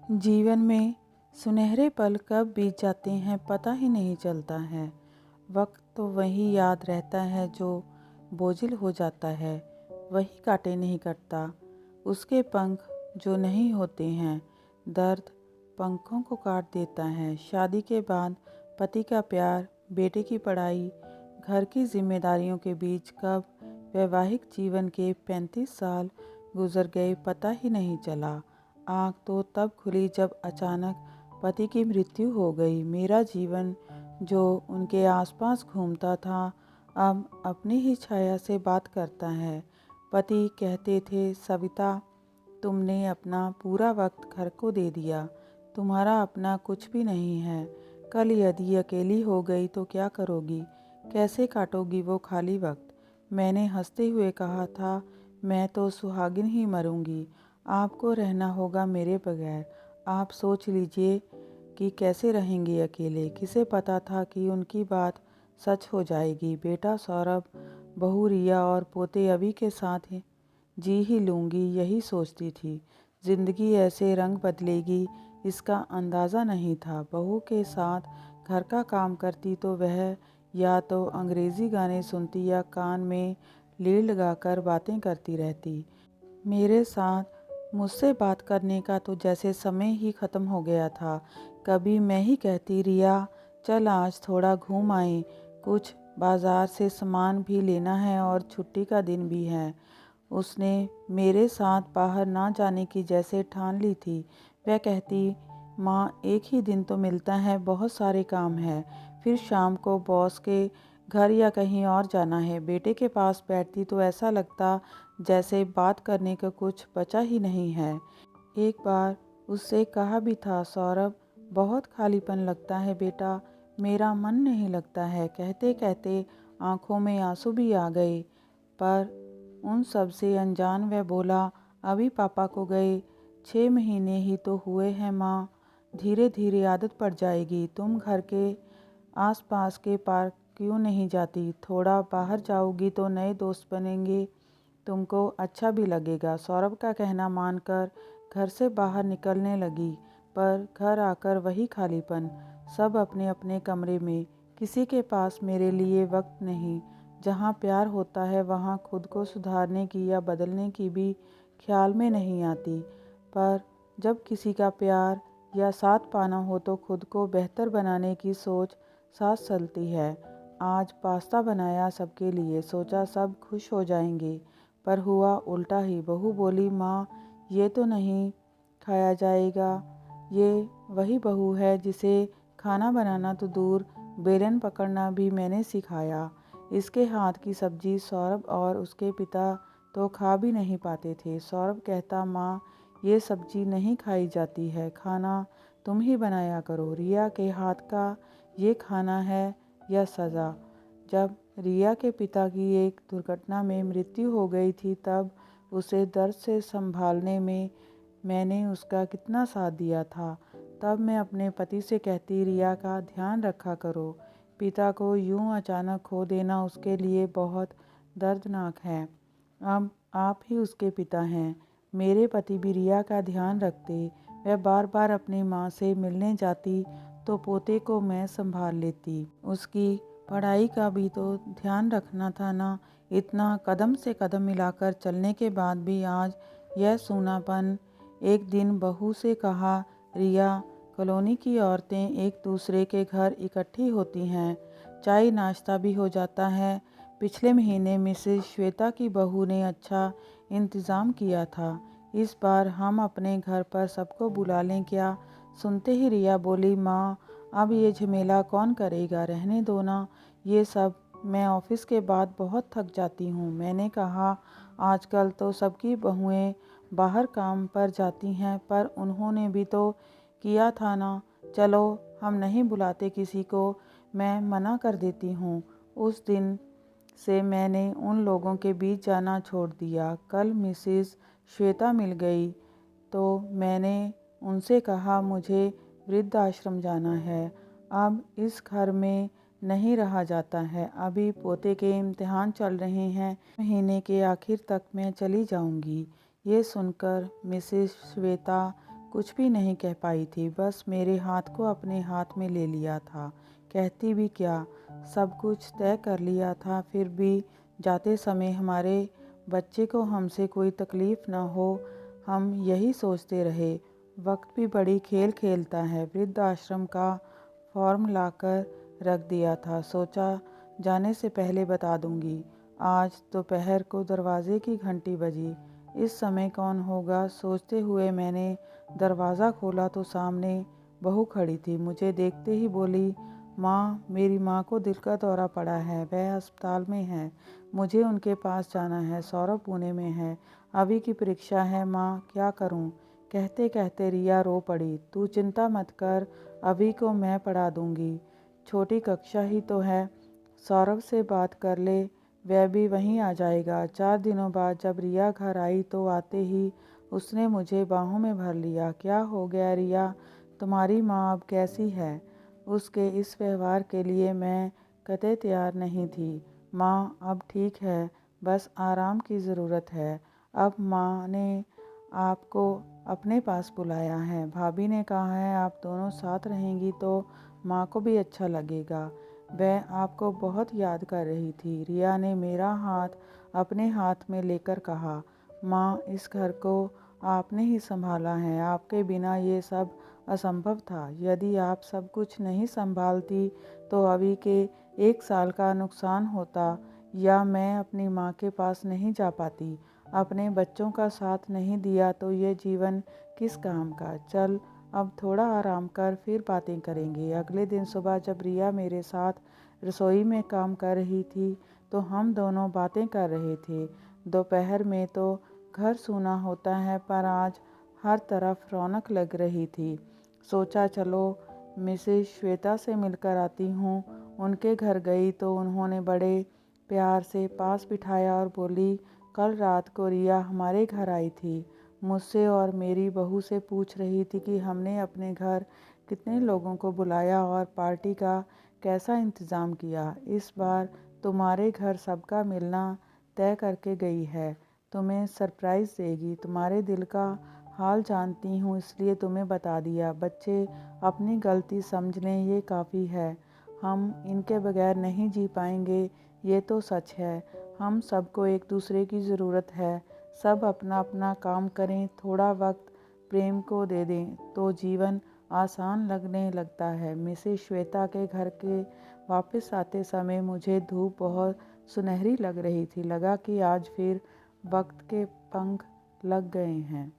जीवन में सुनहरे पल कब बीत जाते हैं पता ही नहीं चलता है। वक्त तो वही याद रहता है जो बोझिल हो जाता है, वही काटे नहीं कटता। उसके पंख जो नहीं होते हैं, दर्द पंखों को काट देता है। शादी के बाद पति का प्यार, बेटे की पढ़ाई, घर की जिम्मेदारियों के बीच कब वैवाहिक जीवन के 35 साल गुजर गए पता ही नहीं चला। आँख तो तब खुली जब अचानक पति की मृत्यु हो गई। मेरा जीवन जो उनके आसपास घूमता था अब अपनी ही छाया से बात करता है। पति कहते थे, सविता तुमने अपना पूरा वक्त घर को दे दिया, तुम्हारा अपना कुछ भी नहीं है। कल यदि अकेली हो गई तो क्या करोगी, कैसे काटोगी वो खाली वक्त। मैंने हंसते हुए कहा था, मैं तो सुहागिन ही मरूंगी, आपको रहना होगा मेरे बगैर। आप सोच लीजिए कि कैसे रहेंगे अकेले। किसे पता था कि उनकी बात सच हो जाएगी। बेटा सौरभ, बहू रिया और पोते अभी के साथ जी ही लूँगी, यही सोचती थी। जिंदगी ऐसे रंग बदलेगी इसका अंदाज़ा नहीं था। बहू के साथ घर का काम करती तो वह या तो अंग्रेज़ी गाने सुनती या कान में लीड लगाकर बातें करती रहती। मेरे साथ मुझसे बात करने का तो जैसे समय ही ख़त्म हो गया था। कभी मैं ही कहती, रिया चल आज थोड़ा घूम आए, कुछ बाज़ार से सामान भी लेना है और छुट्टी का दिन भी है। उसने मेरे साथ बाहर ना जाने की जैसे ठान ली थी। वह कहती, माँ एक ही दिन तो मिलता है, बहुत सारे काम हैं, फिर शाम को बॉस के घर या कहीं और जाना है। बेटे के पास बैठती तो ऐसा लगता जैसे बात करने का कुछ बचा ही नहीं है। एक बार उससे कहा भी था, सौरभ बहुत खालीपन लगता है बेटा, मेरा मन नहीं लगता है। कहते कहते आंखों में आंसू भी आ गए। पर उन सब से अनजान वह बोला, अभी पापा को गए 6 महीने ही तो हुए हैं माँ, धीरे धीरे आदत पड़ जाएगी। तुम घर के आसपास के पार्क क्यों नहीं जाती, थोड़ा बाहर जाओगी तो नए दोस्त बनेंगे, तुमको अच्छा भी लगेगा। सौरभ का कहना मानकर घर से बाहर निकलने लगी, पर घर आकर वही खालीपन। सब अपने अपने कमरे में, किसी के पास मेरे लिए वक्त नहीं। जहाँ प्यार होता है वहाँ खुद को सुधारने की या बदलने की भी ख्याल में नहीं आती। पर जब किसी का प्यार या साथ पाना हो तो खुद को बेहतर बनाने की सोच साथ चलती है। आज पास्ता बनाया सबके लिए, सोचा सब खुश हो जाएंगे, पर हुआ उल्टा ही। बहू बोली, माँ ये तो नहीं खाया जाएगा। ये वही बहू है जिसे खाना बनाना तो दूर, बेलन पकड़ना भी मैंने सिखाया। इसके हाथ की सब्जी सौरभ और उसके पिता तो खा भी नहीं पाते थे। सौरभ कहता, माँ ये सब्जी नहीं खाई जाती है, खाना तुम ही बनाया करो। रिया के हाथ का ये खाना है या सज़ा। जब रिया के पिता की एक दुर्घटना में मृत्यु हो गई थी तब उसे दर्द से संभालने में मैंने उसका कितना साथ दिया था। तब मैं अपने पति से कहती, रिया का ध्यान रखा करो। पिता को यूं अचानक खो देना उसके लिए बहुत दर्दनाक है। अब आप ही उसके पिता हैं। मेरे पति भी रिया का ध्यान रखते। वह बार बार अपनी माँ से मिलने जाती तो पोते को मैं संभाल लेती। उसकी पढ़ाई का भी तो ध्यान रखना था ना। इतना कदम से कदम मिलाकर चलने के बाद भी आज यह सूनापन। एक दिन बहू से कहा, रिया कॉलोनी की औरतें एक दूसरे के घर इकट्ठी होती हैं, चाय नाश्ता भी हो जाता है। पिछले महीने मिसेज श्वेता की बहू ने अच्छा इंतज़ाम किया था, इस बार हम अपने घर पर सबको बुला लें क्या। सुनते ही रिया बोली, माँ अब ये झमेला कौन करेगा, रहने दो ना ये सब, मैं ऑफिस के बाद बहुत थक जाती हूँ। मैंने कहा, आजकल तो सबकी बहुएं बाहर काम पर जाती हैं, पर उन्होंने भी तो किया था ना। चलो हम नहीं बुलाते किसी को, मैं मना कर देती हूँ। उस दिन से मैंने उन लोगों के बीच जाना छोड़ दिया। कल मिसेस श्वेता मिल गई तो मैंने उनसे कहा, मुझे वृद्धाश्रम जाना है, अब इस घर में नहीं रहा जाता है। अभी पोते के इम्तिहान चल रहे हैं, महीने के आखिर तक मैं चली जाऊंगी। ये सुनकर मिसेस श्वेता कुछ भी नहीं कह पाई थी, बस मेरे हाथ को अपने हाथ में ले लिया था। कहती भी क्या, सब कुछ तय कर लिया था। फिर भी जाते समय हमारे बच्चे को हमसे कोई तकलीफ़ न हो, हम यही सोचते रहे। वक्त भी बड़ी खेल खेलता है। वृद्धाश्रम का फॉर्म लाकर रख दिया था, सोचा जाने से पहले बता दूंगी। आज दोपहर को दरवाजे की घंटी बजी। इस समय कौन होगा सोचते हुए मैंने दरवाज़ा खोला तो सामने बहू खड़ी थी। मुझे देखते ही बोली, माँ, मेरी माँ को दिल का दौरा पड़ा है, वह अस्पताल में है, मुझे उनके पास जाना है। सौरभ पुणे में है, अभी की परीक्षा है, माँ क्या करूँ। कहते कहते रिया रो पड़ी। तू चिंता मत कर, अभी को मैं पढ़ा दूंगी, छोटी कक्षा ही तो है। सौरभ से बात कर ले, वह भी वहीं आ जाएगा। 4 दिनों बाद जब रिया घर आई तो आते ही उसने मुझे बाहों में भर लिया। क्या हो गया रिया, तुम्हारी माँ अब कैसी है। उसके इस व्यवहार के लिए मैं कतई तैयार नहीं थी। माँ अब ठीक है, बस आराम की ज़रूरत है। अब माँ ने आपको अपने पास बुलाया है। भाभी ने कहा है आप दोनों साथ रहेंगी तो माँ को भी अच्छा लगेगा। वह आपको बहुत याद कर रही थी। रिया ने मेरा हाथ अपने हाथ में लेकर कहा, माँ इस घर को आपने ही संभाला है, आपके बिना ये सब असंभव था। यदि आप सब कुछ नहीं संभालती तो अभी के 1 साल का नुकसान होता, या मैं अपनी माँ के पास नहीं जा पाती। अपने बच्चों का साथ नहीं दिया तो ये जीवन किस काम का। चल अब थोड़ा आराम कर, फिर बातें करेंगे। अगले दिन सुबह जब रिया मेरे साथ रसोई में काम कर रही थी तो हम दोनों बातें कर रहे थे। दोपहर में तो घर सूना होता है, पर आज हर तरफ रौनक लग रही थी। सोचा चलो मिसेस श्वेता से मिलकर आती हूँ। उनके घर गई तो उन्होंने बड़े प्यार से पास बिठाया और बोली, कल रात को रिया हमारे घर आई थी। मुझसे और मेरी बहू से पूछ रही थी कि हमने अपने घर कितने लोगों को बुलाया और पार्टी का कैसा इंतज़ाम किया। इस बार तुम्हारे घर सबका मिलना तय करके गई है, तुम्हें सरप्राइज़ देगी। तुम्हारे दिल का हाल जानती हूँ इसलिए तुम्हें बता दिया। बच्चे अपनी गलती समझ लें, ये काफ़ी है। हम इनके बगैर नहीं जी पाएंगे, ये तो सच है। हम सबको एक दूसरे की ज़रूरत है। सब अपना अपना काम करें, थोड़ा वक्त प्रेम को दे दें तो जीवन आसान लगने लगता है। मिसेस श्वेता के घर के वापस आते समय मुझे धूप बहुत सुनहरी लग रही थी। लगा कि आज फिर वक्त के पंख लग गए हैं।